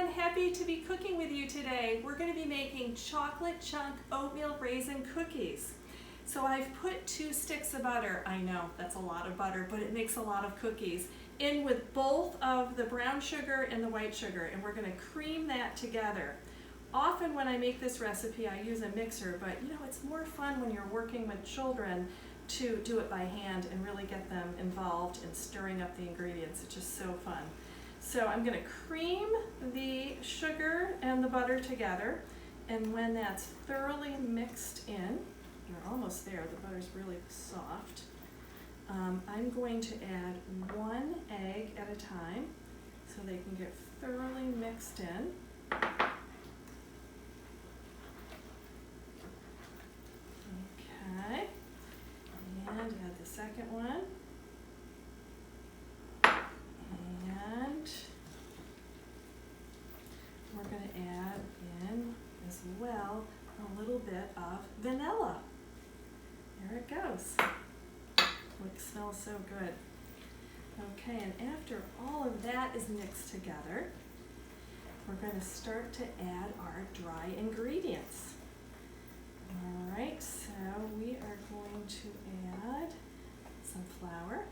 everyone, happy to be cooking with you today. We're going to be making chocolate chunk oatmeal raisin cookies. So I've put 2 sticks of butter, I know that's a lot of butter, but it makes a lot of cookies, in with both of the brown sugar and the white sugar, and we're going to cream that together. Often when I make this recipe I use a mixer, but you know, it's more fun when you're working with children to do it by hand and really get them involved in stirring up the ingredients. It's just so fun. So I'm going to cream the sugar and the butter together, and when that's thoroughly mixed in, you're almost there, the butter's really soft, I'm going to add 1 egg at a time so they can get thoroughly mixed in. Okay, and add the second one. And we're going to add in as well a little bit of vanilla. There it goes. It smells so good. Okay, and after all of that is mixed together, we're going to start to add our dry ingredients. All right, so we are going to add some flour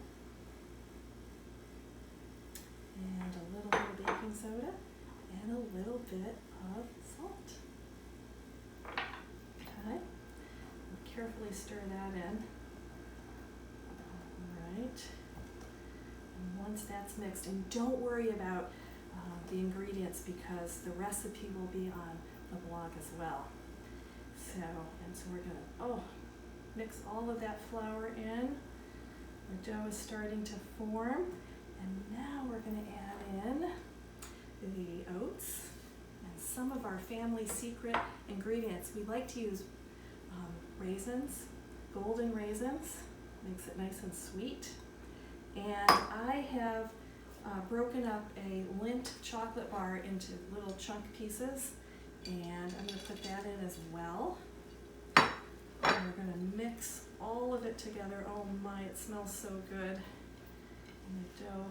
and a little bit of baking soda and a little bit of salt. Okay, and carefully stir that in. All right, and once that's mixed, and don't worry about the ingredients because the recipe will be on the blog as well. So we're gonna mix all of that flour in. The dough is starting to form. And now we're going to add in the oats and some of our family secret ingredients. We like to use raisins, golden raisins, makes it nice and sweet. And I have broken up a Lindt chocolate bar into little chunk pieces, and I'm going to put that in as well. And we're going to mix all of it together. Oh my, it smells so good. And the dough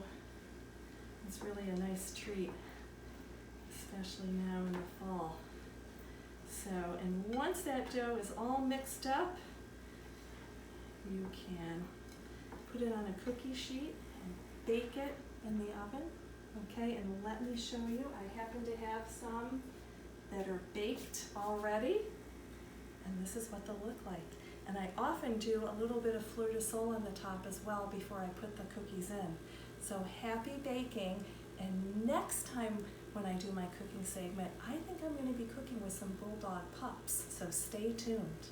is really a nice treat, especially now in the fall. So, and once that dough is all mixed up, you can put it on a cookie sheet and bake it in the oven. Okay, and let me show you. I happen to have some that are baked already, and this is what they'll look like. And I often do a little bit of fleur de sole on the top as well before I put the cookies in. So happy baking, and next time when I do my cooking segment, I think I'm going to be cooking with some Bulldog pups, so stay tuned.